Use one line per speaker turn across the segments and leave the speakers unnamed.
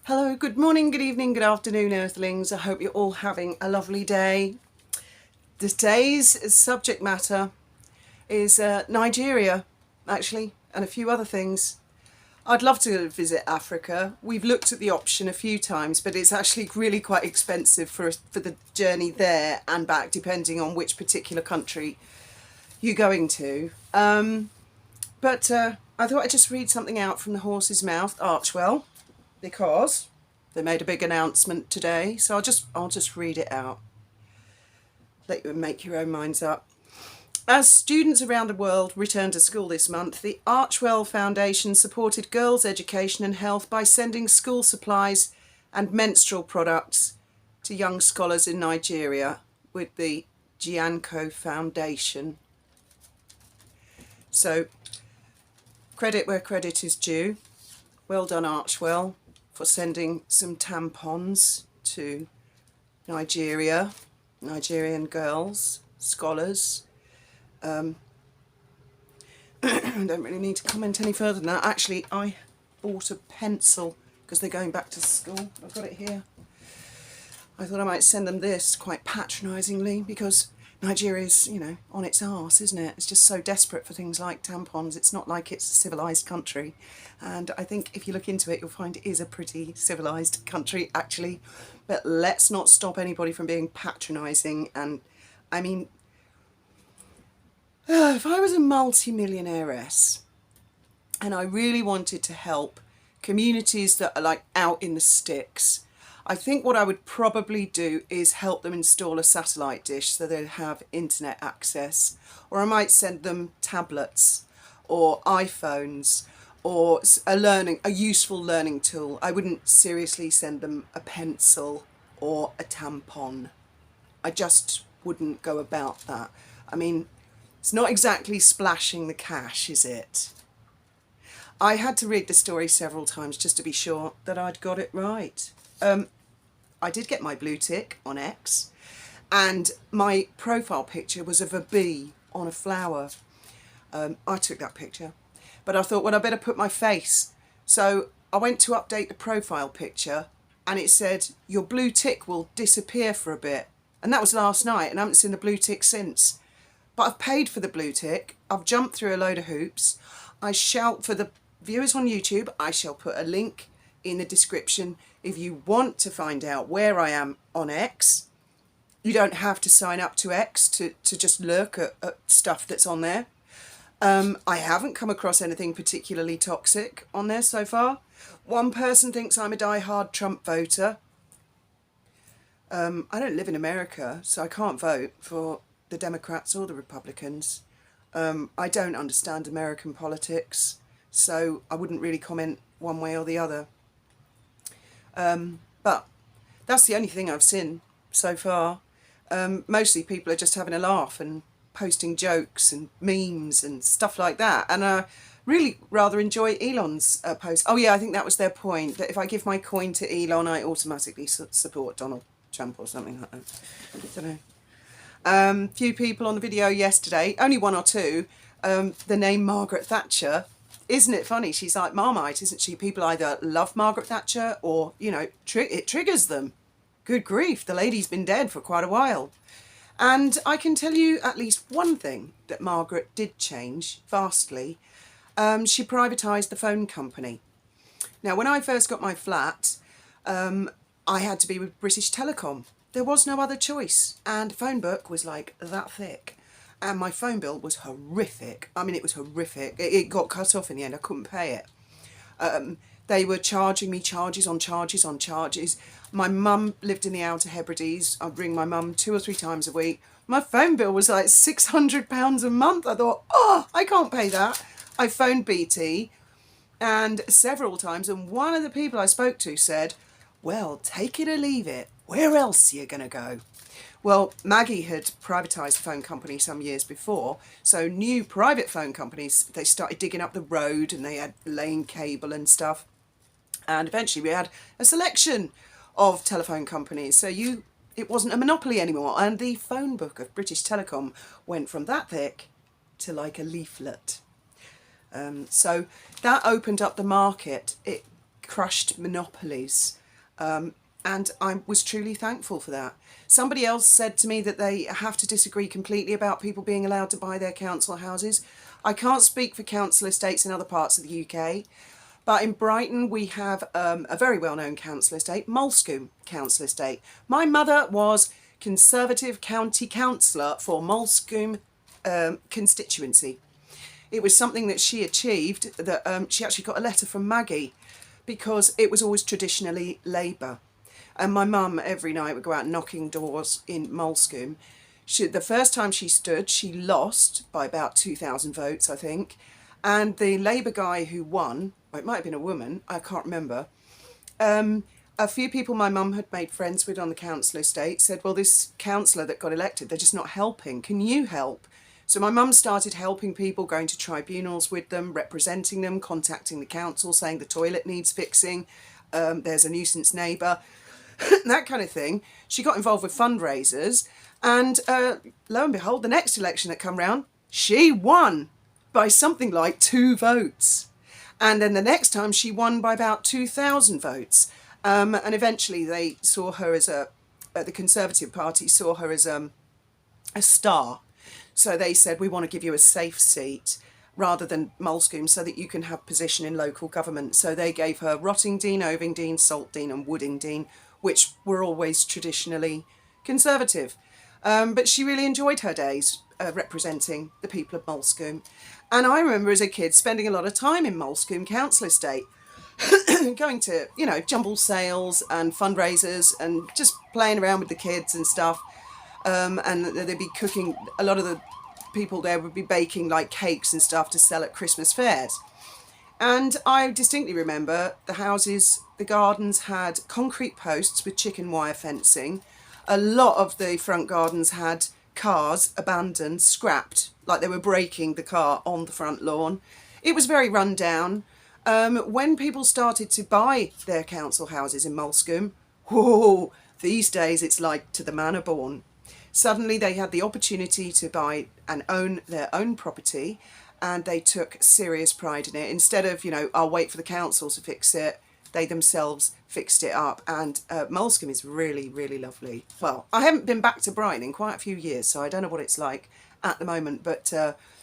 Hello, good morning, good evening, good afternoon, Earthlings. I hope you're all having a lovely day. Today's subject matter is Nigeria, actually, and a few other things. I'd love to visit Africa. We've looked at the option a few times, but it's actually really quite expensive for the journey there and back, depending on which particular country you're going to. But I thought I'd just read something out from the horse's mouth, Archwell, because they made a big announcement today. So I'll just read it out. Let you make your own minds up. As students around the world return to school this month, the Archwell Foundation supported girls' education and health by sending school supplies and menstrual products to young scholars in Nigeria with the Gianco Foundation. So, credit where credit is due. Well done, Archwell, for sending some tampons to Nigeria, Nigerian girls, scholars. I don't really need to comment any further than that. Actually, I bought a pencil because they're going back to school. I've got it here. I thought I might send them this quite patronisingly because Nigeria's, on its arse, isn't it? It's just so desperate for things like tampons. It's not like it's a civilised country. And I think if you look into it, you'll find it is a pretty civilised country, actually. But let's not stop anybody from being patronising. And, I mean, if I was a multi-millionairess and I really wanted to help communities that are like out in the sticks, I think what I would probably do is help them install a satellite dish so they have internet access, or I might send them tablets or iPhones or a useful learning tool. I wouldn't seriously send them a pencil or a tampon. I just wouldn't go about that. I mean, it's not exactly splashing the cash, is it? I had to read the story several times just to be sure that I'd got it right. I did get my blue tick on X, and my profile picture was of a bee on a flower. I took that picture, but I thought, well, I better put my face. So I went to update the profile picture, and it said, your blue tick will disappear for a bit. And that was last night, and I haven't seen the blue tick since. But I've paid for the blue tick. I've jumped through a load of hoops. For the viewers on YouTube, I shall put a link in the description. If you want to find out where I am on X, you don't have to sign up to X to just look at stuff that's on there. I haven't come across anything particularly toxic on there so far. One person thinks I'm a die-hard Trump voter. I don't live in America, so I can't vote for the Democrats or the Republicans. I don't understand American politics, so I wouldn't really comment one way or the other. But that's the only thing I've seen so far. Mostly people are just having a laugh and posting jokes and memes and stuff like that. And I really rather enjoy Elon's post. Oh yeah, I think that was their point, that if I give my coin to Elon, I automatically support Donald Trump or something like that. I don't know. Few people on the video yesterday, only one or two, the name Margaret Thatcher. Isn't it funny? She's like Marmite, isn't she? People either love Margaret Thatcher or, it triggers them. Good grief, the lady's been dead for quite a while. And I can tell you at least one thing that Margaret did change vastly. She privatised the phone company. Now, when I first got my flat, I had to be with British Telecom. There was no other choice. And the phone book was like that thick. And my phone bill was horrific. I mean, it was horrific. It got cut off in the end. I couldn't pay it. They were charging me charges on charges on charges. My mum lived in the Outer Hebrides. I'd ring my mum 2 or 3 times a week. My phone bill was like £600 a month. I thought, I can't pay that. I phoned BT and several times, and one of the people I spoke to said, well, take it or leave it. Where else are you going to go? Well, Maggie had privatised the phone company some years before, so new private phone companies, they started digging up the road and they had laying cable and stuff. And eventually we had a selection of telephone companies, so it wasn't a monopoly anymore. And the phone book of British Telecom went from that thick to like a leaflet. So that opened up the market. It crushed monopolies. And I was truly thankful for that. Somebody else said to me that they have to disagree completely about people being allowed to buy their council houses. I can't speak for council estates in other parts of the UK, but in Brighton we have a very well-known council estate, Molescombe Council Estate. My mother was Conservative County Councillor for Molescombe constituency. It was something that she achieved, that she actually got a letter from Maggie, because it was always traditionally Labour. And my mum every night would go out knocking doors in Molescombe. The first time she stood, she lost by about 2,000 votes, I think. And the Labour guy who won, or it might have been a woman, I can't remember, a few people my mum had made friends with on the council estate said, well, this councillor that got elected, they're just not helping. Can you help? So my mum started helping people, going to tribunals with them, representing them, contacting the council, saying the toilet needs fixing, there's a nuisance neighbour, that kind of thing. She got involved with fundraisers, and lo and behold, the next election that come round, she won by something like 2 votes. And then the next time she won by about 2,000 votes. And eventually they saw her as the Conservative Party saw her as a star. So they said, we want to give you a safe seat rather than Molescombe, so that you can have position in local government. So they gave her Rottingdean, Ovingdean, Saltdean and Woodingdean, which were always traditionally Conservative. But she really enjoyed her days representing the people of Molescombe. And I remember as a kid spending a lot of time in Molescombe Council Estate, going to, you know, jumble sales and fundraisers and just playing around with the kids and stuff. And they'd be cooking, a lot of the people there would be baking like cakes and stuff to sell at Christmas fairs. And I distinctly remember the houses, the gardens had concrete posts with chicken wire fencing. A lot of the front gardens had cars abandoned, scrapped, like they were breaking the car on the front lawn. It was very run down. When people started to buy their council houses in Molescombe, whoa, these days it's like to the manor born. Suddenly they had the opportunity to buy and own their own property, and they took serious pride in it. Instead of, you know, I'll wait for the council to fix it, they themselves fixed it up. And Molescombe is really, really lovely. Well, I haven't been back to Brighton in quite a few years, so I don't know what it's like at the moment, but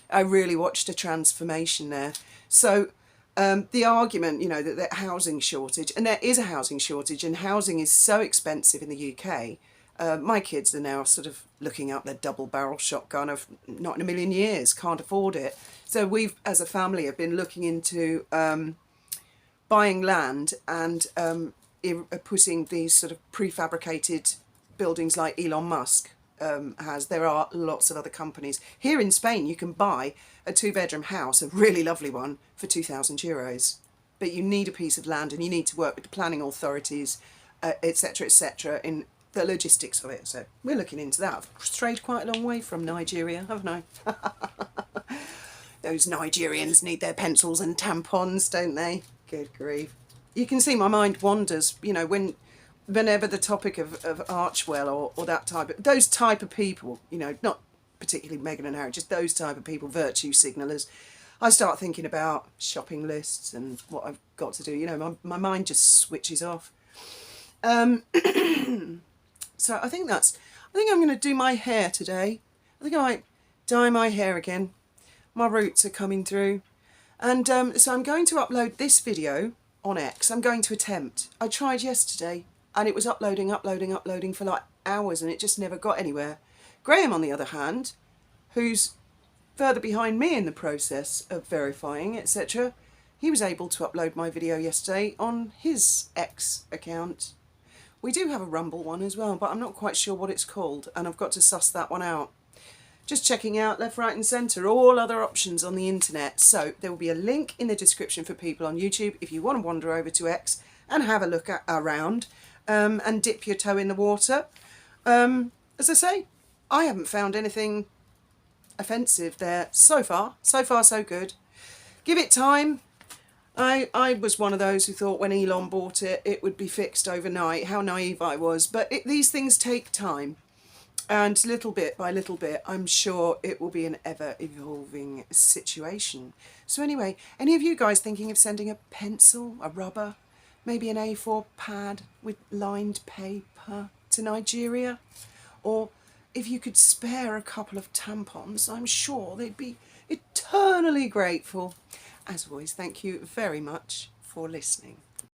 I really watched a transformation there. So the argument, you know, that the housing shortage, and there is a housing shortage, and housing is so expensive in the UK. My kids are now sort of looking up their double-barrel shotgun of not in a million years, can't afford it. So we've, as a family, have been looking into buying land and putting these sort of prefabricated buildings like Elon Musk has. There are lots of other companies. Here in Spain, you can buy a 2-bedroom house, a really lovely one, for €2,000. But you need a piece of land and you need to work with the planning authorities, etc., in the logistics of it. So we're looking into that. I've strayed quite a long way from Nigeria, haven't I? Those Nigerians need their pencils and tampons, don't they? Good grief. You can see my mind wanders, you know, whenever the topic of Archwell or that type of, those type of people, you know, not particularly Meghan and Harry, just those type of people, virtue signallers, I start thinking about shopping lists and what I've got to do. You know, my mind just switches off. So I think I'm going to do my hair today. I think I might dye my hair again. My roots are coming through. And so I'm going to upload this video on X. I'm going to attempt. I tried yesterday and it was uploading for like hours and it just never got anywhere. Graham, on the other hand, who's further behind me in the process of verifying, etc., he was able to upload my video yesterday on his X account. We do have a Rumble one as well, but I'm not quite sure what it's called, and I've got to suss that one out. Just checking out left, right and centre, all other options on the internet. So there will be a link in the description for people on YouTube if you want to wander over to X and have a look around and dip your toe in the water. As I say, I haven't found anything offensive there so far. So far, so good. Give it time. I was one of those who thought when Elon bought it, it would be fixed overnight. How naive I was. But these things take time. And little bit by little bit, I'm sure it will be an ever-evolving situation. So anyway, any of you guys thinking of sending a pencil, a rubber, maybe an A4 pad with lined paper to Nigeria? Or if you could spare a couple of tampons, I'm sure they'd be eternally grateful. As always, thank you very much for listening.